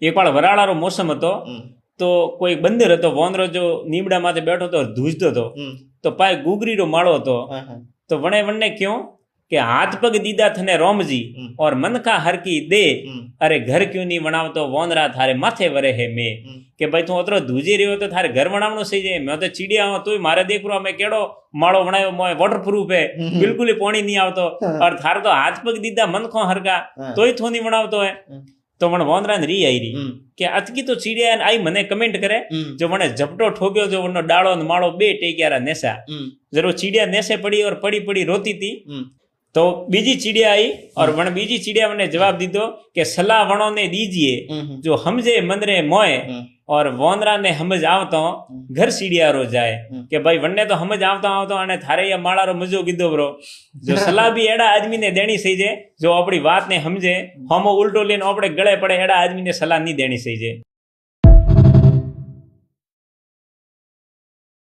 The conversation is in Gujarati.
એક પાળ વરાળારો મોસમ હતો તો કોઈ બંદર હતો, વોંદરો જો નીમડા માથે બેઠો હતો, ધૂજતો હતો, તો પાય ગુગરીરો માળો હતો, તો વણે વણને ક્યો કે હાથ પગ દીદા થને રોમજી ઓર મનખા હરકી દે, અરે ઘર ક્યું નહીં વણાવતો વોંદરા થારે માથે વરે હે મેં, કે ભાઈ તું અતરો ધૂજી રહ્યો તો થારે ઘર વણાવણું થઈ જાય, મેં તો ચીડિયા હું તોય મારે દેખરો અમે કેડો માળો વણાયો, મોય વોટરપ્રૂફ હે, બિલકુલ પાણી નહીં આવતો, और થારે તો હાથ પગ દીદા મનખો હરકા તોય થો નહીં વણાવતો હે. તો મને વોંદરાને રી આવી રહી કે અતકી તો ચીડિયા આઈ મને કમેન્ટ કરે, જો મને ઝપટો ઠોક્યો, જો વનો ડાળો ને માળો બે ટેક્યારા નેસા, जरूर चिड़िया नेसे पड़ी और पड़ी पड़ी रोती थी. तो बीजी चिड़िया आई और वण बीजी चिड़िया ने जवाब दीधो कि सलाह वणों ने दीजिए जो हमजे मनरे मोए और वोंदरा ने समझ आवतो घर सीढ़िया रो जाए, के भाई वन्ने तो समझ आवतो आवतो अने थारे या माळा रो मजो कीधो ब्रो, जो सलाह भी एड़ा आदमी ने देनी सही जे जो अपनी बात ने समझे, हमो उल्टो लेने अपने गळे पड़े एड़ा आदमी ने सलाह नहीं देनी सही जे.